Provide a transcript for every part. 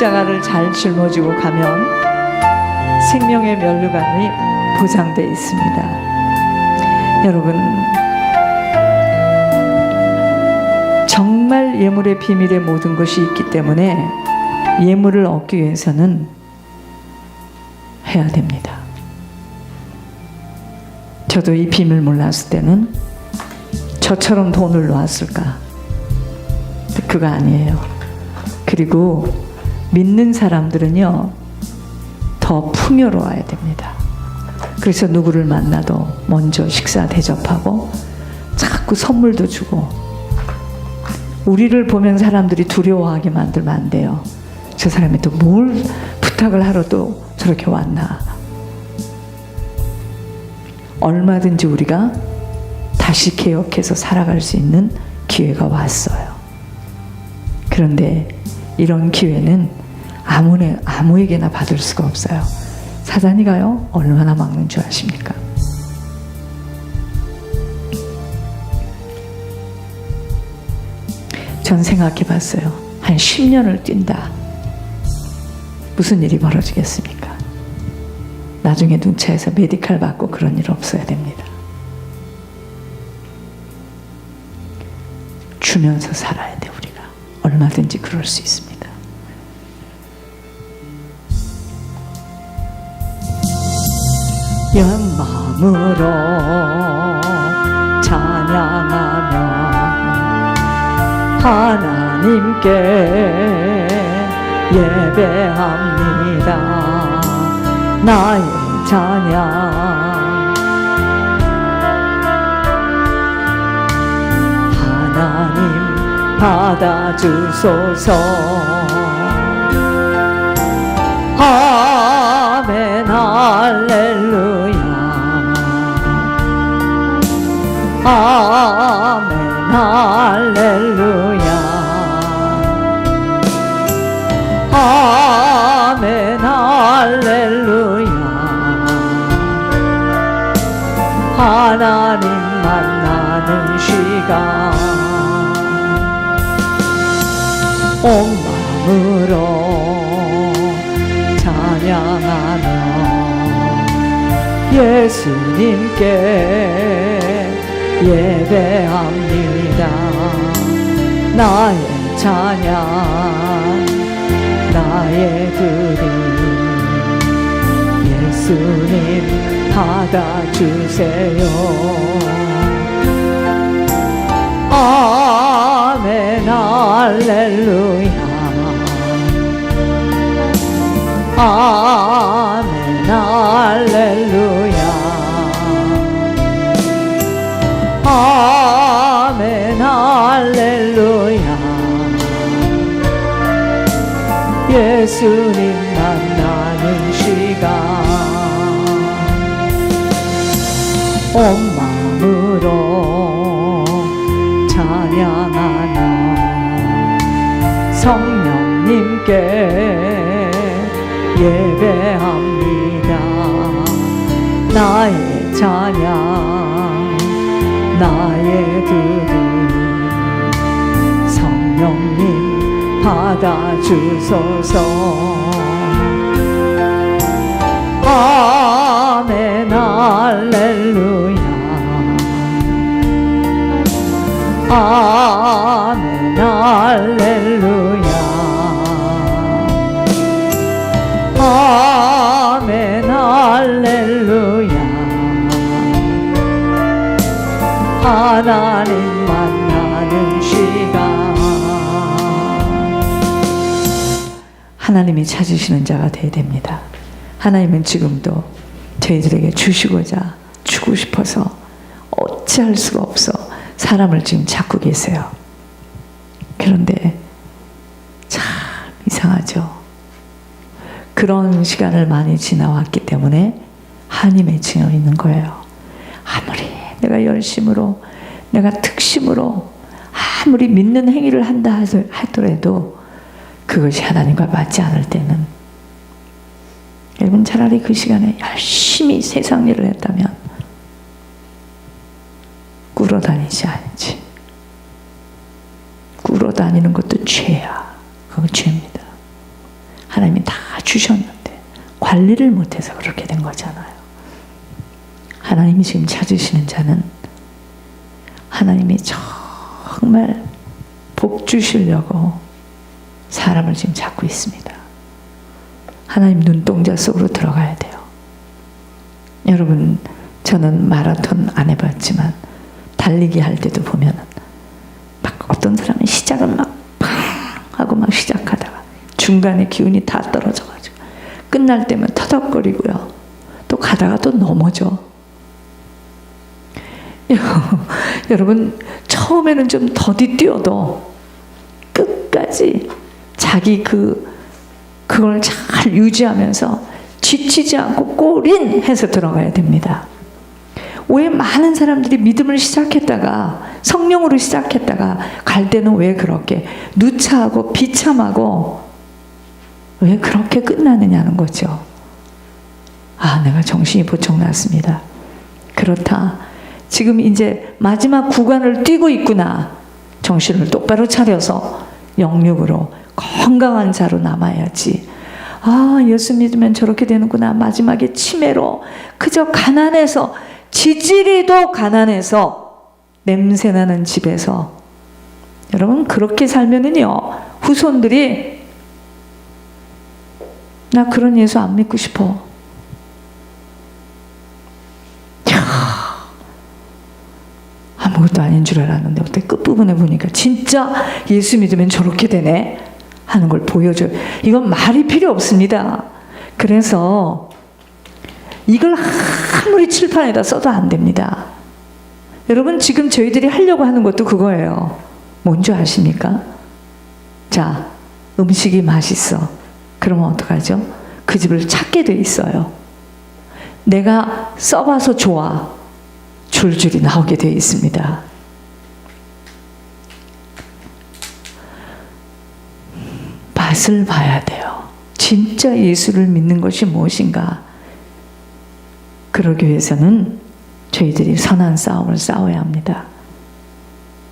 십자가를 잘 짊어지고 가면 생명의 면류관이 보장되어 있습니다. 여러분, 정말 예물의 비밀에 모든 것이 있기 때문에 예물을 얻기 위해서는 해야 됩니다. 저도 이 비밀 몰랐을 때는 저처럼 돈을 놓았을까? 그거 아니에요. 그리고 믿는 사람들은요, 더 풍요로워야 됩니다. 그래서 누구를 만나도 먼저 식사 대접하고 자꾸 선물도 주고, 우리를 보면 사람들이 두려워하게 만들면 안 돼요. 저 사람이 또 뭘 부탁을 하러 또 저렇게 왔나. 얼마든지 우리가 다시 개혁해서 살아갈 수 있는 기회가 왔어요. 그런데 이런 기회는 아무에게나 받을 수가 없어요. 사단이가요, 얼마나 막는 줄 아십니까? 전 생각해 봤어요. 한 10년을 뛴다. 무슨 일이 벌어지겠습니까? 나중에 눈차에서 메디칼 받고 그런 일 없어야 됩니다. 주면서 살아야 돼, 우리가. 얼마든지 그럴 수 있습니다. 영마음으로 찬양하며 하나님께 예배합니다. 나의 찬양 하나님 받아주소서. 아멘 할렐루야. 아멘 할렐루야. 아멘 할렐루야. 하나님 만나는 시간 온 마음으로 찬양하며 예수님께 예배합니다. 나의 찬양 나의 드림 예수님 받아주세요. 아멘 할렐루야. 아멘 할렐루야. 아멘 할렐루야. 예수님 만나는 시간 온 마음으로 찬양하며 성령님께 예배합니다. 나의 찬양 나의 드림 성령님 받아주소서. 아멘 할렐루야. 아멘 할렐루야. 아멘 할렐루야. 하나님 만나는 시간 하나님이 찾으시는 자가 되어야 됩니다. 하나님은 지금도 저희들에게 주시고자 주고 싶어서 어찌할 수가 없어 사람을 지금 찾고 계세요. 그런데 참 이상하죠. 그런 시간을 많이 지나왔기 때문에 한이 맺혀 있는 거예요. 아무리 내가 열심으로 내가 특심으로 아무리 믿는 행위를 한다 하더라도 그것이 하나님과 맞지 않을 때는 여러분 차라리 그 시간에 열심히 세상 일을 했다면 꿇어다니지 않지. 꿇어다니는 것도 죄야. 그건 죄입니다. 하나님이 다 주셨는데 관리를 못해서 그렇게 된 거잖아요. 하나님이 지금 찾으시는 자는 하나님이 정말 복 주시려고 사람을 지금 찾고 있습니다. 하나님 눈동자 속으로 들어가야 돼요. 여러분, 저는 마라톤 안 해봤지만 달리기 할 때도 보면은 막 어떤 사람은 시작을 막 팡 하고 막 시작하다가 중간에 기운이 다 떨어져가지고 끝날 때면 터덕거리고요. 또 가다가 또 넘어져. 여러분, 처음에는 좀 더디 뛰어도 끝까지 자기 그걸 잘 유지하면서 지치지 않고 꼬린 해서 들어가야 됩니다. 왜 많은 사람들이 믿음을 시작했다가 성령으로 시작했다가 갈 때는 왜 그렇게 누차하고 비참하고 왜 그렇게 끝나느냐는 거죠. 아, 내가 정신이 보청 났습니다. 그렇다. 지금 이제 마지막 구간을 뛰고 있구나. 정신을 똑바로 차려서 영육으로 건강한 자로 남아야지. 아, 예수 믿으면 저렇게 되는구나. 마지막에 치매로 그저 가난해서, 지지리도 가난해서 냄새나는 집에서, 여러분 그렇게 살면은요 후손들이 나 그런 예수 안 믿고 싶어. 아무것도 아닌 줄 알았는데 어떻게 끝부분에 보니까 진짜 예수 믿으면 저렇게 되네 하는 걸 보여줘요. 이건 말이 필요 없습니다. 그래서 이걸 아무리 칠판에다 써도 안 됩니다. 여러분, 지금 저희들이 하려고 하는 것도 그거예요. 뭔지 아십니까? 자, 음식이 맛있어. 그러면 어떡하죠? 그 집을 찾게 돼 있어요. 내가 써봐서 좋아. 줄줄이 나오게 돼 있습니다. 맛을 봐야 돼요. 진짜 예수를 믿는 것이 무엇인가? 그러기 위해서는 저희들이 선한 싸움을 싸워야 합니다.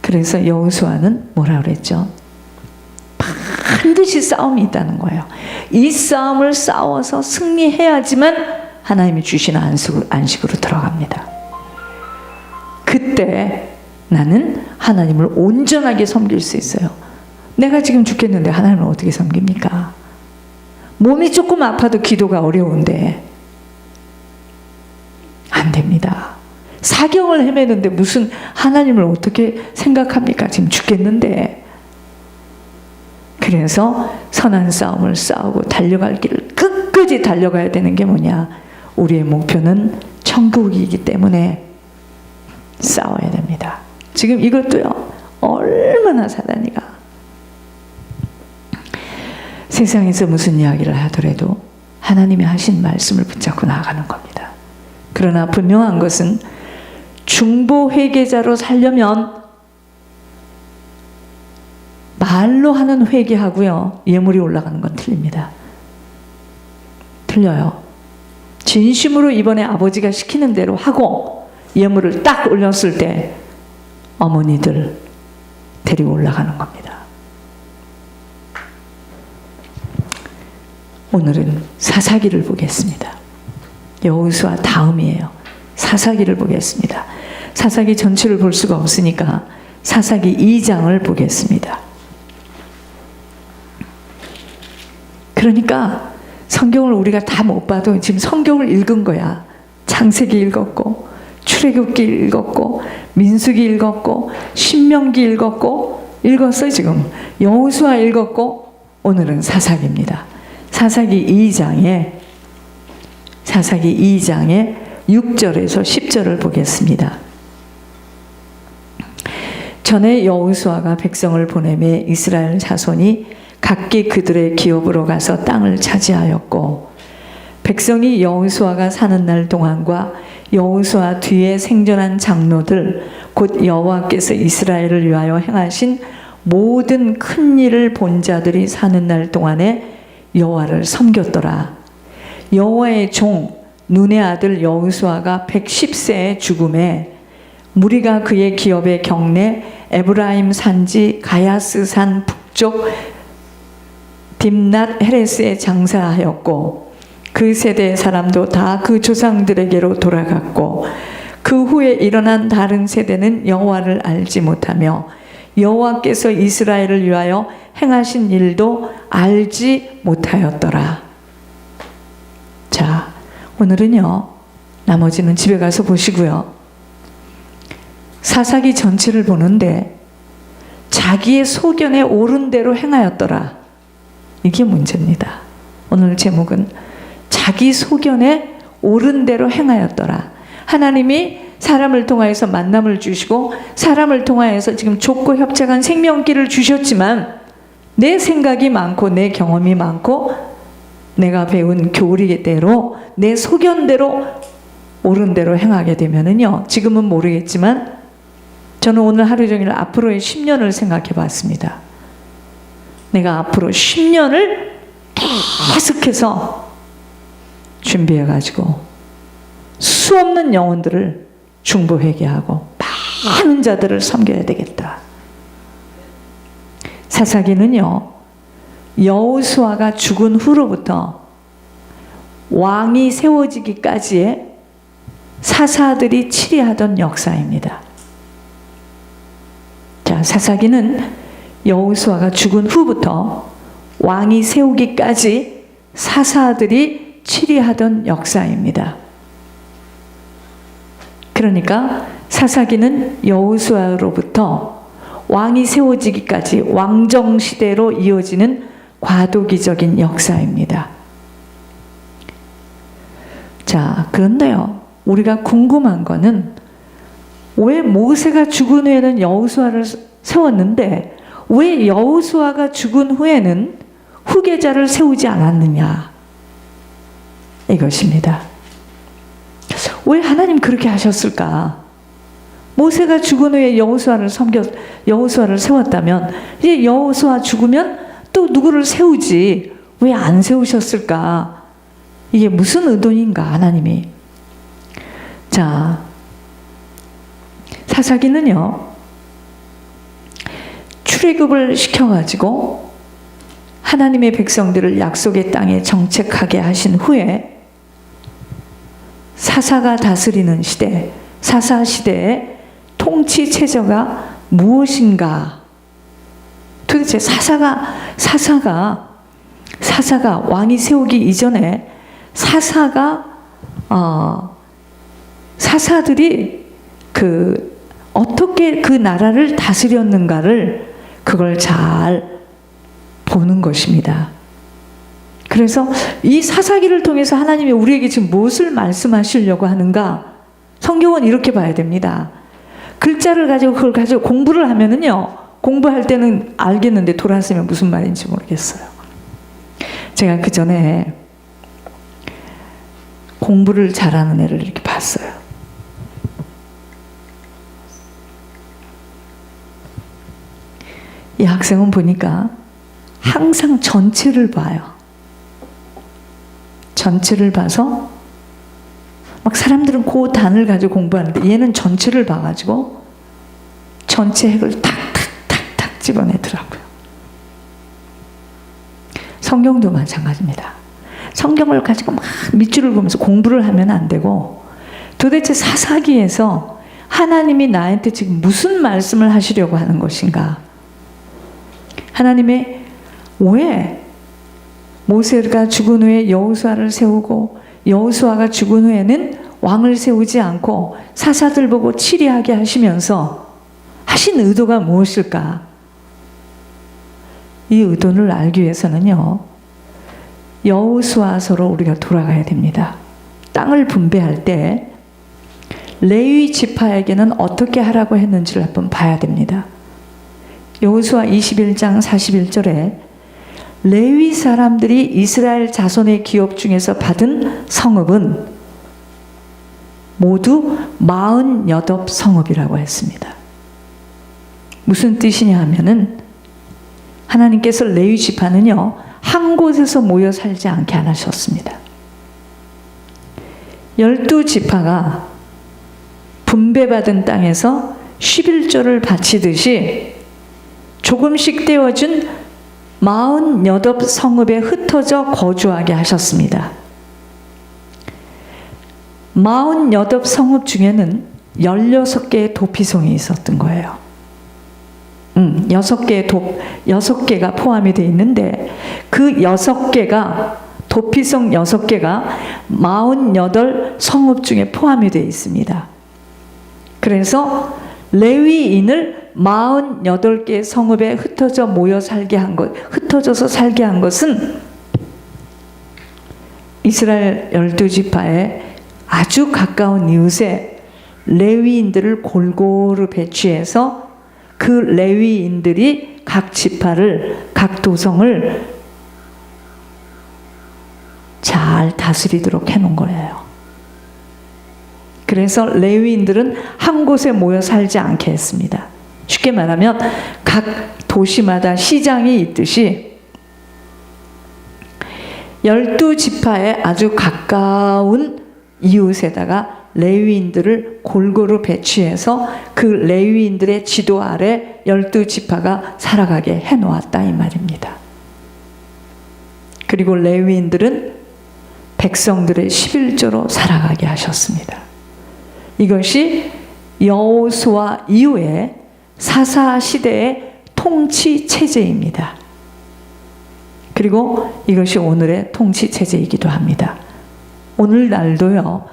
그래서 여호수아는 뭐라 그랬죠? 반드시 싸움이 있다는 거예요. 이 싸움을 싸워서 승리해야지만 하나님이 주시는 안식으로 들어갑니다. 그때 나는 하나님을 온전하게 섬길 수 있어요. 내가 지금 죽겠는데 하나님을 어떻게 섬깁니까? 몸이 조금 아파도 기도가 어려운데 안 됩니다. 사경을 헤매는데 무슨 하나님을 어떻게 생각합니까? 지금 죽겠는데. 그래서 선한 싸움을 싸우고 달려갈 길을 끝까지 달려가야 되는 게 뭐냐? 우리의 목표는 천국이기 때문에 싸워야 됩니다. 지금 이것도요, 얼마나 사단이가 세상에서 무슨 이야기를 하더라도 하나님이 하신 말씀을 붙잡고 나아가는 겁니다. 그러나 분명한 것은 중보 회개자로 살려면 말로 하는 회개하고요, 예물이 올라가는 건 틀립니다. 틀려요. 진심으로 이번에 아버지가 시키는 대로 하고 예물을 딱 올렸을 때 어머니들 데리고 올라가는 겁니다. 오늘은 사사기를 보겠습니다. 여호수아 다음이에요. 사사기를 보겠습니다. 사사기 전체를 볼 수가 없으니까 사사기 2장을 보겠습니다. 그러니까 성경을 우리가 다 못 봐도 지금 성경을 읽은 거야. 창세기 읽었고, 출애굽기 읽었고, 민수기 읽었고, 신명기 읽었어요. 지금 여호수아 읽었고, 오늘은 사사기입니다. 사사기 2장에 6절에서 10절을 보겠습니다. 전에 여호수아가 백성을 보내매 이스라엘 자손이 각기 그들의 기업으로 가서 땅을 차지하였고, 백성이 여호수아가 사는 날 동안과 여호수아 뒤에 생존한 장로들 곧 여호와께서 이스라엘을 위하여 행하신 모든 큰 일을 본 자들이 사는 날 동안에 여호와를 섬겼더라. 여호와의 종 눈의 아들 여호수아가 110세에 죽음에 무리가 그의 기업의 경내 에브라임 산지 가야스 산 북쪽 딥낫 헤레스에 장사하였고 그 세대의 사람도 다 그 조상들에게로 돌아갔고 그 후에 일어난 다른 세대는 여호와를 알지 못하며 여호와께서 이스라엘을 위하여 행하신 일도 알지 못하였더라. 자, 오늘은요, 나머지는 집에 가서 보시고요. 사사기 전체를 보는데 자기의 소견에 옳은 대로 행하였더라. 이게 문제입니다. 오늘 제목은 자기 소견에 옳은 대로 행하였더라. 하나님이 사람을 통하여서 만남을 주시고 사람을 통하여서 지금 좁고 협착한 생명길을 주셨지만 내 생각이 많고 내 경험이 많고 내가 배운 교리대로 내 소견대로 옳은 대로 행하게 되면은요, 지금은 모르겠지만 저는 오늘 하루 종일 앞으로의 10년을 생각해 봤습니다. 내가 앞으로 10년을 계속해서 준비해 가지고 수없는 영혼들을 중보회개하고 많은 자들을 섬겨야 되겠다. 사사기는요, 여호수아가 죽은 후로부터 왕이 세워지기까지의 사사들이 치리하던 역사입니다. 자, 사사기는 여호수아가 죽은 후부터 왕이 세우기까지 사사들이 치리하던 역사입니다. 그러니까 사사기는 여호수아로부터 왕이 세워지기까지 왕정시대로 이어지는 과도기적인 역사입니다. 자, 그런데요, 우리가 궁금한 거는 왜 모세가 죽은 후에는 여호수아를 세웠는데 왜 여호수아가 죽은 후에는 후계자를 세우지 않았느냐, 이것입니다. 왜 하나님 그렇게 하셨을까? 모세가 죽은 후에 여호수아를 세웠다면 이제 여호수아 죽으면 또 누구를 세우지 왜 안 세우셨을까? 이게 무슨 의도인가, 하나님이? 자, 사사기는요, 출애굽을 시켜가지고 하나님의 백성들을 약속의 땅에 정착하게 하신 후에 사사가 다스리는 시대, 사사 시대의 통치 체제가 무엇인가? 도대체 사사가 왕이 세우기 이전에 사사들이 어떻게 그 나라를 다스렸는가를 그걸 잘 보는 것입니다. 그래서 이 사사기를 통해서 하나님이 우리에게 지금 무엇을 말씀하시려고 하는가? 성경은 이렇게 봐야 됩니다. 글자를 가지고 그걸 가지고 공부를 하면은요, 공부할 때는 알겠는데 돌아서면 무슨 말인지 모르겠어요. 제가 그 전에 공부를 잘하는 애를 이렇게 봤어요. 이 학생은 보니까 항상 전체를 봐요. 전체를 봐서 막 사람들은 그 단을 가지고 공부하는데 얘는 전체를 봐가지고 전체 핵을 탁탁탁탁 집어내더라고요. 성경도 마찬가지입니다. 성경을 가지고 막 밑줄을 보면서 공부를 하면 안 되고 도대체 사사기에서 하나님이 나한테 지금 무슨 말씀을 하시려고 하는 것인가? 하나님의 왜 모세가 죽은 후에 여호수아를 세우고 여호수아가 죽은 후에는 왕을 세우지 않고 사사들 보고 치리하게 하시면서 하신 의도가 무엇일까? 이 의도를 알기 위해서는요, 여호수아서로 우리가 돌아가야 됩니다. 땅을 분배할 때 레위 지파에게는 어떻게 하라고 했는지를 한번 봐야 됩니다. 여호수아 21장 41절에 레위 사람들이 이스라엘 자손의 기업 중에서 받은 성읍은 모두 48성읍이라고 했습니다. 무슨 뜻이냐 하면은 하나님께서 레위 지파는요, 한 곳에서 모여 살지 않게 안 하셨습니다. 12지파가 분배받은 땅에서 11조를 바치듯이 조금씩 떼어준 48 성읍에 흩어져 거주하게 하셨습니다. 48 성읍 중에는 16개의 도피성이 있었던 거예요. 6개가 포함이 되어 있는데 그 6개가 도피성 6개가 48 성읍 중에 포함이 되어 있습니다. 그래서 레위인을 48개 성읍에 흩어져서 살게 한 것은 이스라엘 12지파의 아주 가까운 이웃에 레위인들을 골고루 배치해서 그 레위인들이 각 지파를, 각 도성을 잘 다스리도록 해놓은 거예요. 그래서 레위인들은 한 곳에 모여 살지 않게 했습니다. 쉽게 말하면 각 도시마다 시장이 있듯이 12지파의 아주 가까운 이웃에다가 레위인들을 골고루 배치해서 그 레위인들의 지도 아래 12지파가 살아가게 해놓았다 이 말입니다. 그리고 레위인들은 백성들의 11조로 살아가게 하셨습니다. 이것이 여호수아 이후에 사사 시대의 통치 체제입니다. 그리고 이것이 오늘의 통치 체제이기도 합니다. 오늘날도요,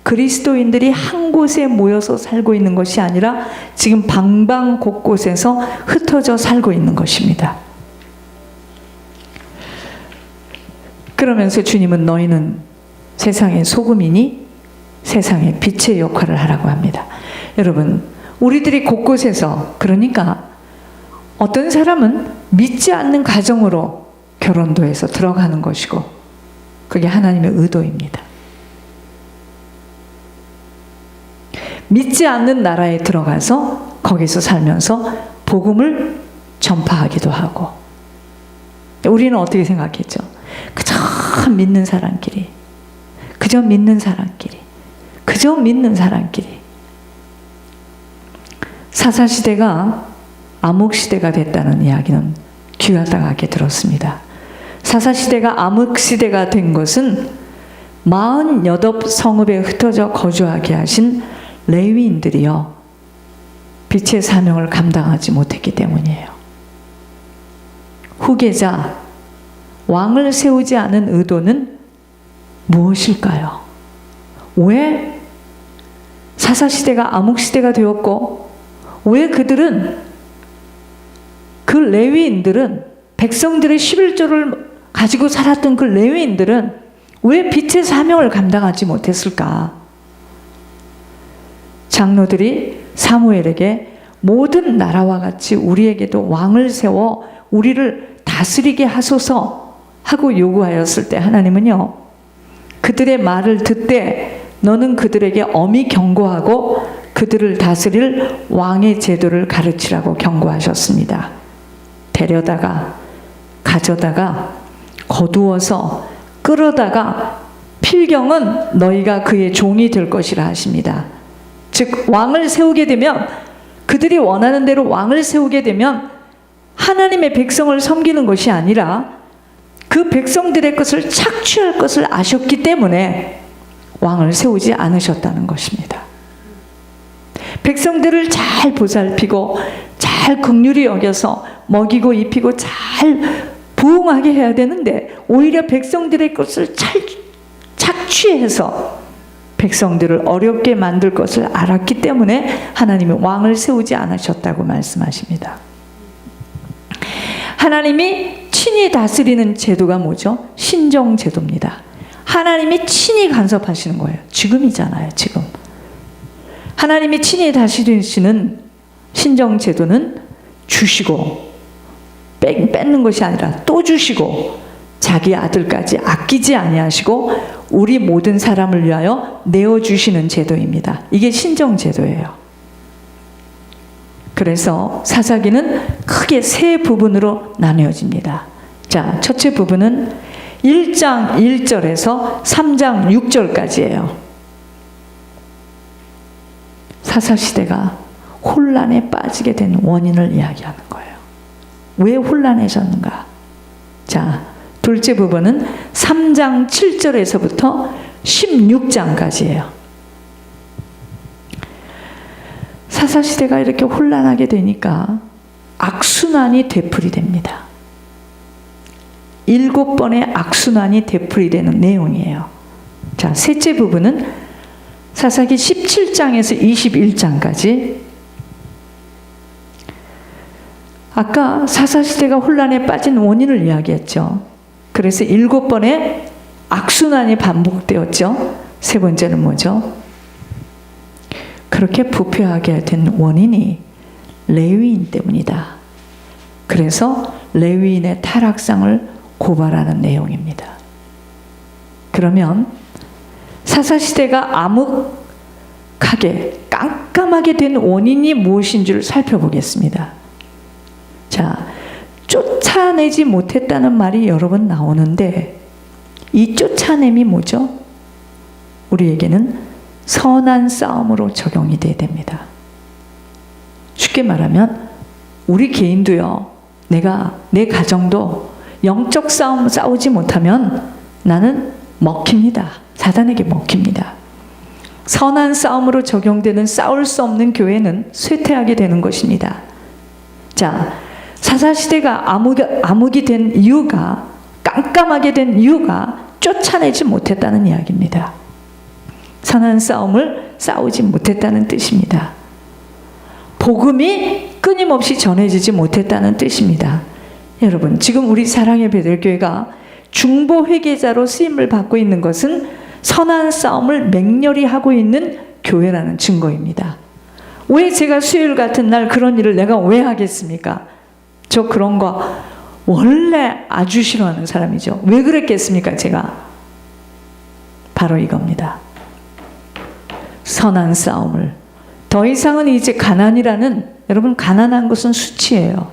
그리스도인들이 한 곳에 모여서 살고 있는 것이 아니라 지금 방방 곳곳에서 흩어져 살고 있는 것입니다. 그러면서 주님은 너희는 세상의 소금이니 세상의 빛의 역할을 하라고 합니다. 여러분, 우리들이 곳곳에서, 그러니까 어떤 사람은 믿지 않는 가정으로 결혼도 해서 들어가는 것이고 그게 하나님의 의도입니다. 믿지 않는 나라에 들어가서 거기서 살면서 복음을 전파하기도 하고, 우리는 어떻게 생각했죠? 그저 믿는 사람끼리, 그저 믿는 사람끼리, 그저 믿는 사람끼리. 사사시대가 암흑시대가 됐다는 이야기는 귀하다하게 들었습니다. 사사시대가 암흑시대가 된 것은 48 성읍에 흩어져 거주하게 하신 레위인들이요, 빛의 사명을 감당하지 못했기 때문이에요. 후계자, 왕을 세우지 않은 의도는 무엇일까요? 왜 사사시대가 암흑시대가 되었고, 왜 그들은, 그 레위인들은, 백성들의 11조를 가지고 살았던 그 레위인들은 왜 빛의 사명을 감당하지 못했을까? 장로들이 사무엘에게 모든 나라와 같이 우리에게도 왕을 세워 우리를 다스리게 하소서 하고 요구하였을 때 하나님은요, 그들의 말을 듣되 너는 그들에게 엄히 경고하고 그들을 다스릴 왕의 제도를 가르치라고 경고하셨습니다. 데려다가, 가져다가, 거두어서, 끌어다가 필경은 너희가 그의 종이 될 것이라 하십니다. 즉, 왕을 세우게 되면, 그들이 원하는 대로 왕을 세우게 되면 하나님의 백성을 섬기는 것이 아니라 그 백성들의 것을 착취할 것을 아셨기 때문에 왕을 세우지 않으셨다는 것입니다. 백성들을 잘 보살피고 잘 긍휼히 여겨서 먹이고 입히고 잘 부응하게 해야 되는데 오히려 백성들의 것을 착취해서 백성들을 어렵게 만들 것을 알았기 때문에 하나님이 왕을 세우지 않으셨다고 말씀하십니다. 하나님이 친히 다스리는 제도가 뭐죠? 신정제도입니다. 하나님이 친히 간섭하시는 거예요. 지금이잖아요, 지금. 하나님이 친히 다스리시는 신정제도는 주시고 뺏는 것이 아니라 또 주시고 자기 아들까지 아끼지 아니하시고 우리 모든 사람을 위하여 내어주시는 제도입니다. 이게 신정제도예요. 그래서 사사기는 크게 세 부분으로 나뉘어집니다. 자, 첫째 부분은 1장 1절에서 3장 6절까지예요. 사사시대가 혼란에 빠지게 된 원인을 이야기하는 거예요. 왜 혼란해졌는가? 자, 둘째 부분은 3장 7절에서부터 16장까지예요. 사사시대가 이렇게 혼란하게 되니까 악순환이 되풀이됩니다. 7번의 악순환이 되풀이되는 내용이에요. 자, 셋째 부분은 사사기 17장에서 21장까지. 아까 사사시대가 혼란에 빠진 원인을 이야기했죠. 그래서 7번의 악순환이 반복되었죠. 세 번째는 뭐죠? 그렇게 부패하게 된 원인이 레위인 때문이다. 그래서 레위인의 타락상을 고발하는 내용입니다. 그러면 사사시대가 암흑하게 깜깜하게 된 원인이 무엇인지를 살펴보겠습니다. 자, 쫓아내지 못했다는 말이 여러 번 나오는데 이 쫓아냄이 뭐죠? 우리에게는 선한 싸움으로 적용이 돼야 됩니다. 쉽게 말하면 우리 개인도요, 내 가정도 영적 싸움 싸우지 못하면 나는 먹힙니다. 사단에게 먹힙니다. 선한 싸움으로 적용되는 싸울 수 없는 교회는 쇠퇴하게 되는 것입니다. 자, 사사시대가 암흑이 된 이유가, 깜깜하게 된 이유가 쫓아내지 못했다는 이야기입니다. 선한 싸움을 싸우지 못했다는 뜻입니다. 복음이 끊임없이 전해지지 못했다는 뜻입니다. 여러분, 지금 우리 사랑의 베들교회가 중보 회개자로 쓰임을 받고 있는 것은 선한 싸움을 맹렬히 하고 있는 교회라는 증거입니다. 왜 제가 수요일 같은 날 그런 일을 내가 왜 하겠습니까? 저 그런 거 원래 아주 싫어하는 사람이죠. 왜 그랬겠습니까, 제가? 바로 이겁니다. 선한 싸움을. 더 이상은 이제 가난이라는, 여러분, 가난한 것은 수치예요.